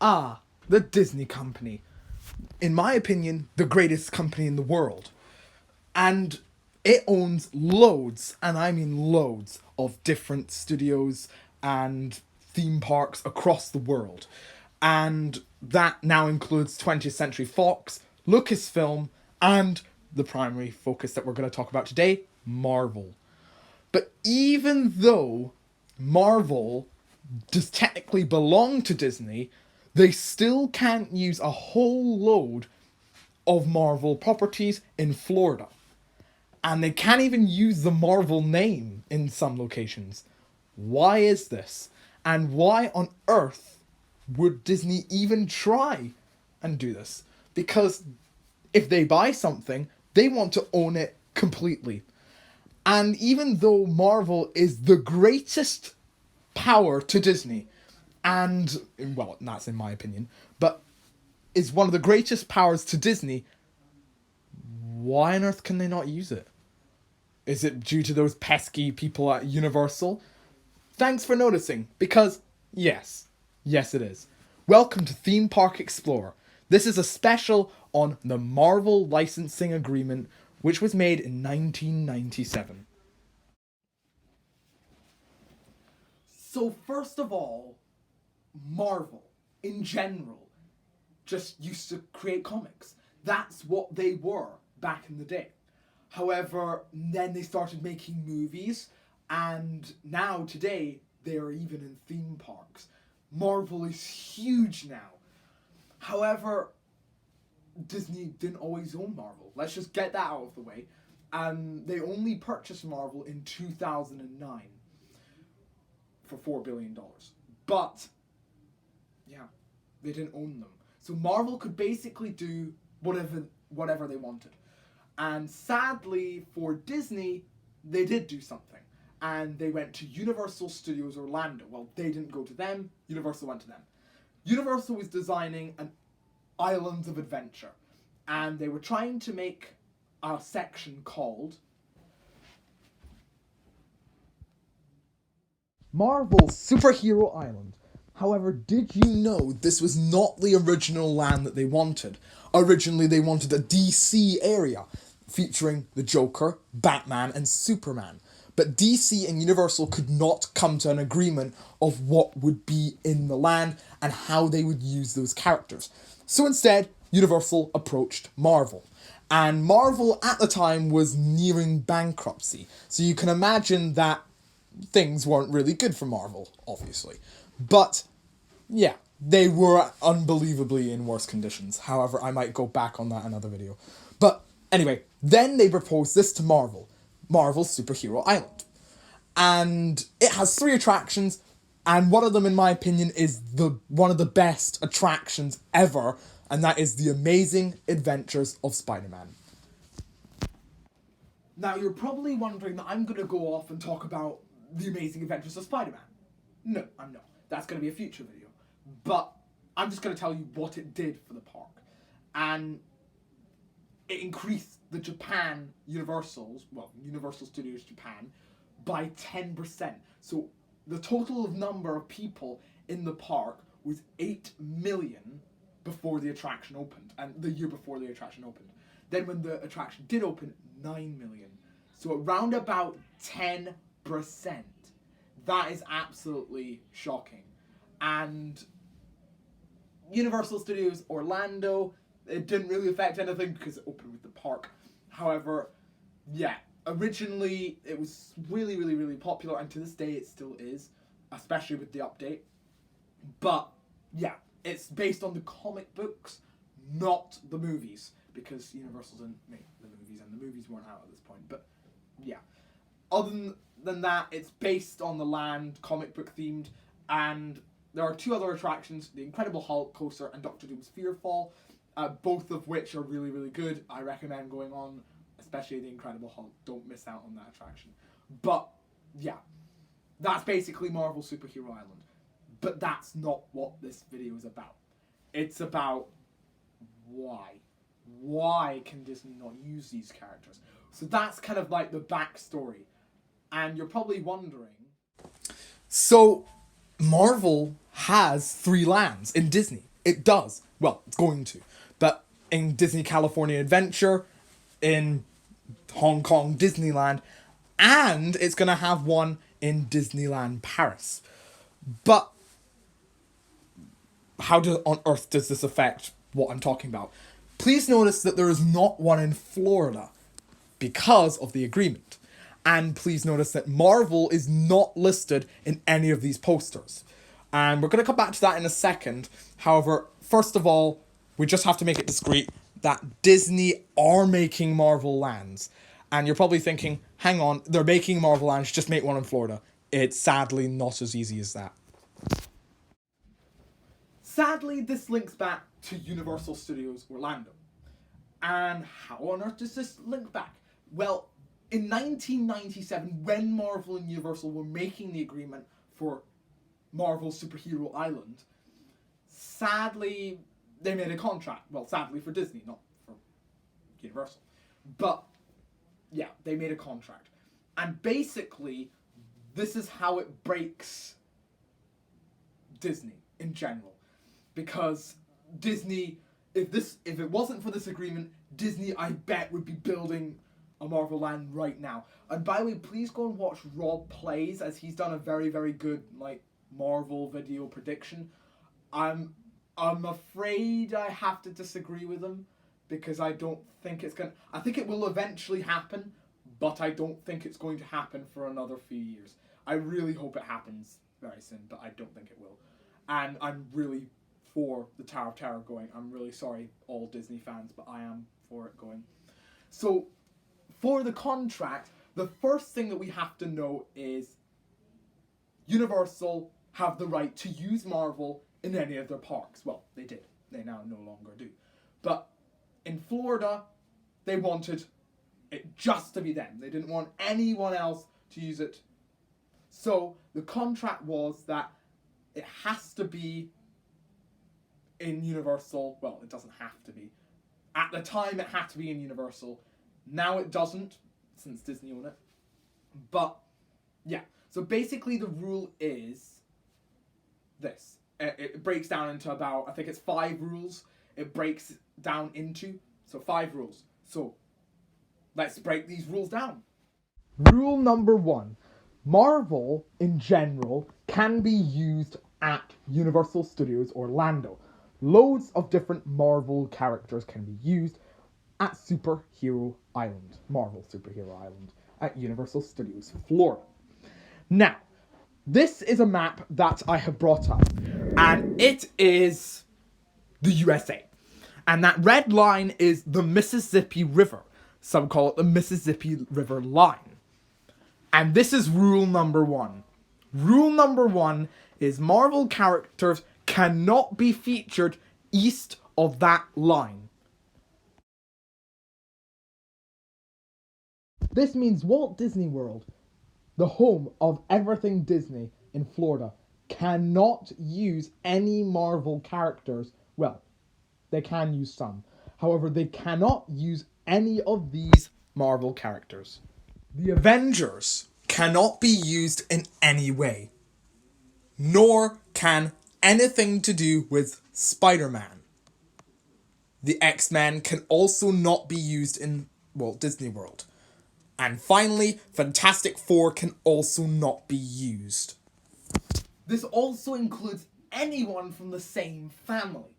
Ah, the Disney Company. In my opinion, the greatest company in the world. And it owns loads, and I mean loads, of different studios and theme parks across the world. And that now includes 20th Century Fox, Lucasfilm, and the primary focus that we're going to talk about today, Marvel. But even though Marvel does technically belong to Disney, they still can't use a whole load of Marvel properties in Florida. And they can't even use the Marvel name in some locations. Why is this? And why on earth would Disney even try and do this? Because if they buy something, they want to own it completely. And even though Marvel is the greatest power to Disney, and, well, that's in my opinion, but is one of the greatest powers to Disney, why on earth can they not use it? Is it due to those pesky people at Universal? Thanks for noticing, because yes it is. Welcome to Theme Park Explorer. This is a special on the Marvel licensing agreement, which was made in 1997. So first of all, Marvel, in general, just used to create comics. That's what they were back in the day. However, then they started making movies, and now, today, they are even in theme parks. Marvel is huge now. However, Disney didn't always own Marvel. Let's just get that out of the way. They only purchased Marvel in 2009 for $4 billion. But, yeah, they didn't own them. So Marvel could basically do whatever they wanted. And sadly for Disney, they did do something. And they went to Universal Studios Orlando. Well, they didn't go to them, Universal went to them. Universal was designing an Islands of Adventure. And they were trying to make a section called Marvel Superhero Island. However, did you know this was not the original land that they wanted? Originally, they wanted a DC area featuring the Joker, Batman, and Superman. But DC and Universal could not come to an agreement of what would be in the land and how they would use those characters. So instead, Universal approached Marvel. And Marvel at the time was nearing bankruptcy. So you can imagine that things weren't really good for Marvel, obviously. But, yeah, they were unbelievably in worse conditions. However, I might go back on that in another video. But, anyway, then they proposed this to Marvel. Marvel's Superhero Island. And it has 3 attractions, and one of them, in my opinion, is one of the best attractions ever, and that is the Amazing Adventures of Spider-Man. Now, you're probably wondering that I'm going to go off and talk about the Amazing Adventures of Spider-Man. No, I'm not. That's going to be a future video. But I'm just going to tell you what it did for the park. And it increased the Universal Studios Japan, by 10%. So the total of number of people in the park was 8 million before the attraction opened, and the year before the attraction opened. Then when the attraction did open, 9 million. So around about 10%. That is absolutely shocking. And Universal Studios Orlando, it didn't really affect anything because it opened with the park. However, yeah, originally it was really, really, really popular, and to this day it still is, especially with the update. But, yeah, it's based on the comic books, not the movies, because Universal didn't make the movies, and the movies weren't out at this point. But, yeah. Other than that, it's based on the land, comic book themed, and there are 2 other attractions, the Incredible Hulk Coaster and Doctor Doom's Fearfall, both of which are really, really good. I recommend going on, especially the Incredible Hulk. Don't miss out on that attraction. But, yeah, that's basically Marvel Superhero Island. But that's not what this video is about. It's about why. Why can Disney not use these characters? So that's kind of like the backstory. And you're probably wondering... So, Marvel has 3 lands in Disney. It does. Well, it's going to. But in Disney California Adventure, in Hong Kong Disneyland, and it's going to have one in Disneyland Paris. But how on earth does this affect what I'm talking about? Please notice that there is not one in Florida because of the agreement. And please notice that Marvel is not listed in any of these posters. And we're going to come back to that in a second. However, first of all, we just have to make it discreet that Disney are making Marvel lands. And you're probably thinking, hang on, they're making Marvel lands, just make one in Florida. It's sadly not as easy as that. Sadly, this links back to Universal Studios Orlando. And how on earth does this link back? Well, in 1997, when Marvel and Universal were making the agreement for Marvel Superhero Island, sadly, they made a contract. Well, sadly for Disney, not for Universal. But, yeah, they made a contract. And basically, this is how it breaks Disney in general. Because Disney, if it wasn't for this agreement, Disney, I bet, would be building a Marvel land right now. And by the way, please go and watch Rob Plays, as he's done a very, very good, Marvel video prediction. I'm afraid I have to disagree with him, because I don't think it's gonna... I think it will eventually happen, but I don't think it's going to happen for another few years. I really hope it happens very soon, but I don't think it will. And I'm really for the Tower of Terror going. I'm really sorry, all Disney fans, but I am for it going. So, for the contract, the first thing that we have to know is Universal have the right to use Marvel in any of their parks. Well, they did. They now no longer do. But in Florida, they wanted it just to be them. They didn't want anyone else to use it. So the contract was that it has to be in Universal. Well, it doesn't have to be. At the time, it had to be in Universal. Now it doesn't, since Disney own it. But, yeah. So basically the rule is this. It breaks down into about, I think it's 5 rules. It breaks down into, so 5 rules. So, let's break these rules down. Rule number 1. Marvel, in general, can be used at Universal Studios Orlando. Loads of different Marvel characters can be used at Superhero Island, Marvel Superhero Island, at Universal Studios Florida. Now, this is a map that I have brought up, and it is the USA. And that red line is the Mississippi River. Some call it the Mississippi River Line. And this is rule number 1. Rule number 1 is Marvel characters cannot be featured east of that line. This means Walt Disney World, the home of everything Disney in Florida, cannot use any Marvel characters. Well, they can use some. However, they cannot use any of these Marvel characters. The Avengers cannot be used in any way, nor can anything to do with SpiderMan. The X-Men can also not be used in Walt Disney World. And finally, Fantastic Four can also not be used. This also includes anyone from the same family.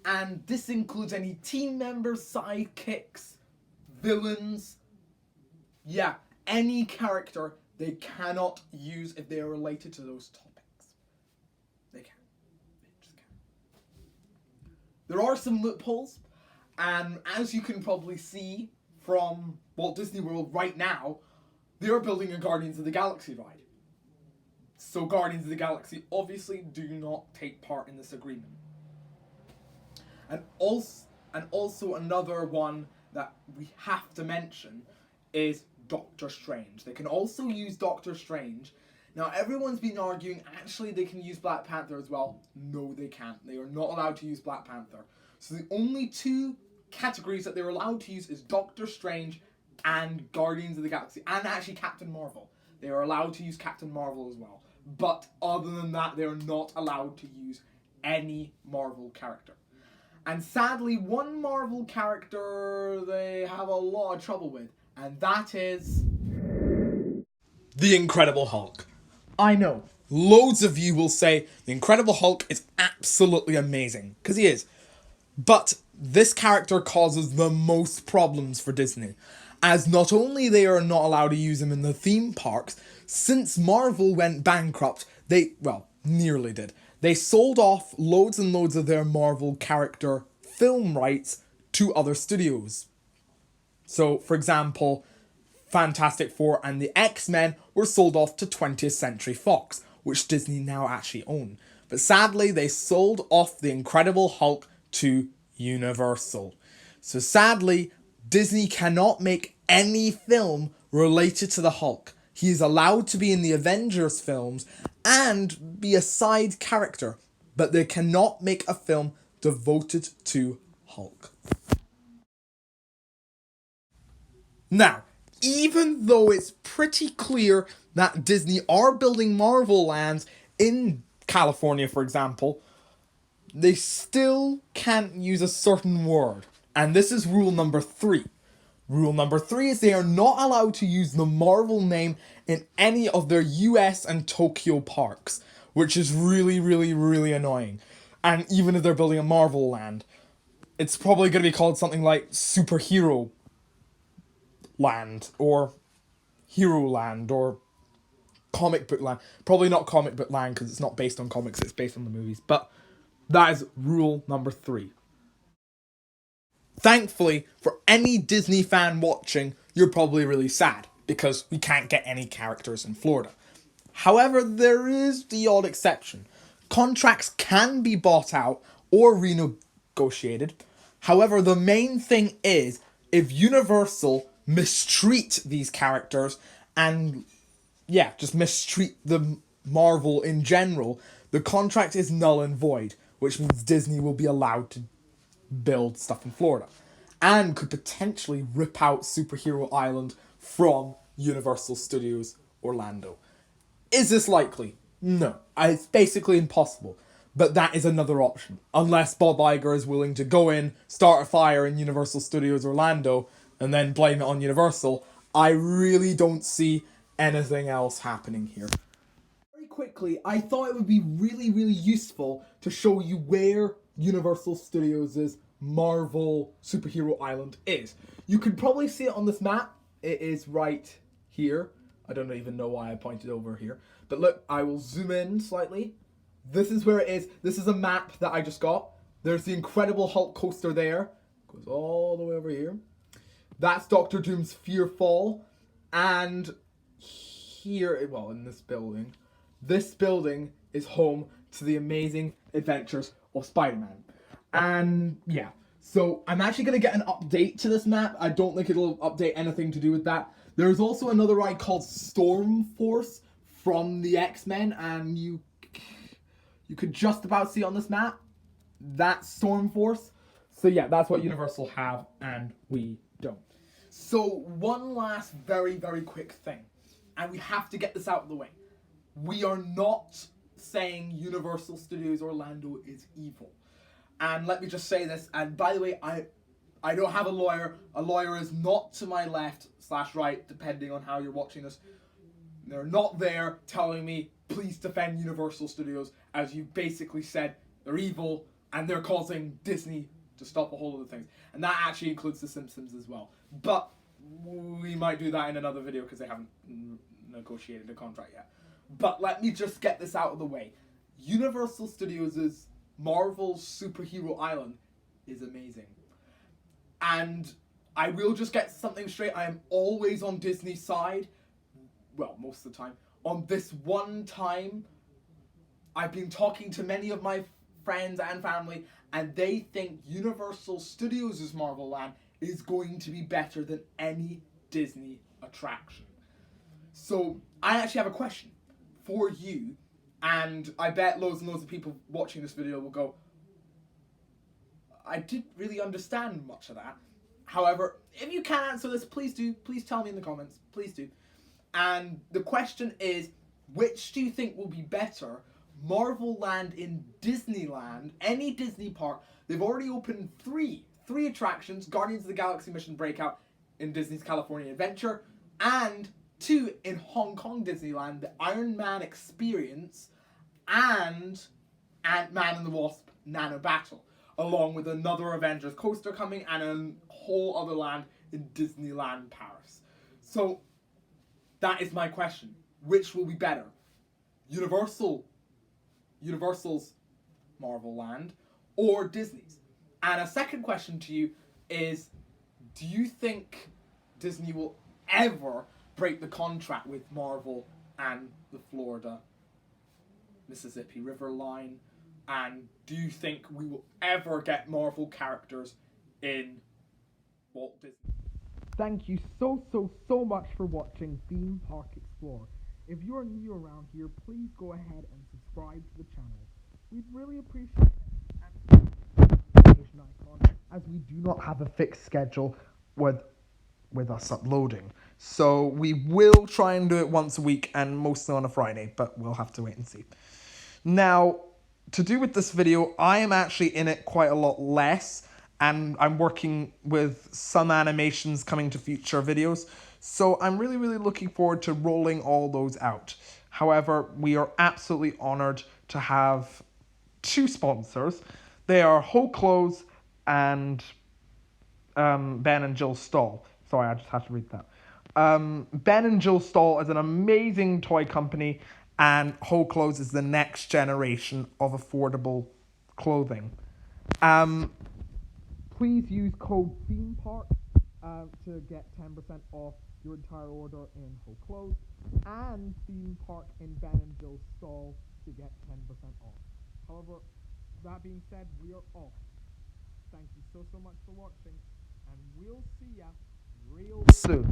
And this includes any team members, sidekicks, villains. Yeah, any character they cannot use if they are related to those topics. They can. They just can. There are some loopholes. And as you can probably see from Walt Disney World right now, they are building a Guardians of the Galaxy ride. So Guardians of the Galaxy obviously do not take part in this agreement. And also another one that we have to mention is Doctor Strange. They can also use Doctor Strange. Now everyone's been arguing actually they can use Black Panther as well. No, they can't. They are not allowed to use Black Panther. So the only 2 categories that they're allowed to use is Doctor Strange and Guardians of the Galaxy, and actually Captain Marvel. They are allowed to use Captain Marvel as well. But other than that, they are not allowed to use any Marvel character. And sadly, one Marvel character they have a lot of trouble with, and that is The Incredible Hulk. I know. Loads of you will say The Incredible Hulk is absolutely amazing, because he is. But this character causes the most problems for Disney, as not only they are not allowed to use him in the theme parks, since Marvel went bankrupt, nearly did. They sold off loads and loads of their Marvel character film rights to other studios. So, for example, Fantastic Four and the X-Men were sold off to 20th Century Fox, which Disney now actually own. But sadly, they sold off the Incredible Hulk to Universal. So sadly, Disney cannot make any film related to the Hulk. He is allowed to be in the Avengers films and be a side character, but they cannot make a film devoted to Hulk. Now, even though it's pretty clear that Disney are building Marvel lands in California, for example, they still can't use a certain word. And this is rule number 3. Rule number 3 is they are not allowed to use the Marvel name in any of their US and Tokyo parks, which is really, really, really annoying. And even if they're building a Marvel land, it's probably going to be called something like Superhero Land, or Hero Land, or Comic Book Land. Probably not Comic Book Land, because it's not based on comics, it's based on the movies. But that is rule number 3. Thankfully, for any Disney fan watching, you're probably really sad, because we can't get any characters in Florida. However, there is the odd exception. Contracts can be bought out or renegotiated. However, the main thing is, if Universal mistreat these characters and, just mistreat the Marvel in general, the contract is null and void, which means Disney will be allowed to build stuff in Florida and could potentially rip out Superhero Island from Universal Studios Orlando. Is this likely? No. It's basically impossible. But that is another option. Unless Bob Iger is willing to go in, start a fire in Universal Studios Orlando, and then blame it on Universal, I really don't see anything else happening here. Very quickly, I thought it would be really, really useful to show you where Universal Studios' Marvel Superhero Island is. You can probably see it on this map. It is right here. I don't even know why I pointed over here. But look, I will zoom in slightly. This is where it is. This is a map that I just got. There's the Incredible Hulk coaster there. Goes all the way over here. That's Doctor Doom's Fearfall. And here, in this building is home to the amazing adventures of Spider-Man. And so I'm actually going to get an update to this map. I don't think it'll update anything to do with that. There's also another ride called Storm Force from the X-Men, and you could just about see on this map. That's Storm Force. So that's what Universal have, and we don't. So one last very, very quick thing, and we have to get this out of the way. We are not saying Universal Studios Orlando is evil. And let me just say this, and by the way, I don't have a lawyer. A lawyer is not to my left/right, depending on how you're watching this. They're not there telling me, please defend Universal Studios, as you basically said they're evil and they're causing Disney to stop a whole lot of things. And that actually includes The Simpsons as well. But we might do that in another video because they haven't negotiated a contract yet. But let me just get this out of the way. Universal Studios' Marvel Superhero Island is amazing. And I will just get something straight. I am always on Disney's side. Well, most of the time. On this one time, I've been talking to many of my friends and family, and they think Universal Studios' Marvel Land is going to be better than any Disney attraction. So, I actually have a question for you, and I bet loads and loads of people watching this video will go, I didn't really understand much of that. However, if you can answer this, please do. Please tell me in the comments. Please do. And the question is, which do you think will be better, Marvel Land in Disneyland, any Disney park. They've already opened three attractions: Guardians of the Galaxy Mission Breakout in Disney's California Adventure, and 2 in Hong Kong Disneyland, the Iron Man Experience and Ant-Man and the Wasp Nano Battle, along with another Avengers coaster coming and a whole other land in Disneyland Paris. So that is my question. Which will be better? Universal's Marvel Land or Disney's? And a second question to you is, do you think Disney will ever break the contract with Marvel and the Florida Mississippi River line? And do you think we will ever get Marvel characters in Walt Disney? Thank you so much for watching Theme Park Explorer. If you are new around here, please go ahead and subscribe to the channel. We'd really appreciate it. And notification icon, as we do not have a fixed schedule with us uploading. So we will try and do it once a week and mostly on a Friday, but we'll have to wait and see. Now, to do with this video, I am actually in it quite a lot less, and I'm working with some animations coming to future videos. So I'm really looking forward to rolling all those out. However, we are absolutely honored to have 2 sponsors. They are Whole Clothes and Ben and Jill Stahl. Sorry, I just had to read that. Ben and Jill Stahl is an amazing toy company, and Whole Clothes is the next generation of affordable clothing. Please use code THEMEPARK to get 10% off your entire order in Whole Clothes, and Theme Park in Ben and Jill Stahl to get 10% off. However, that being said, we are off. Thank you so much for watching, and we'll see ya real soon.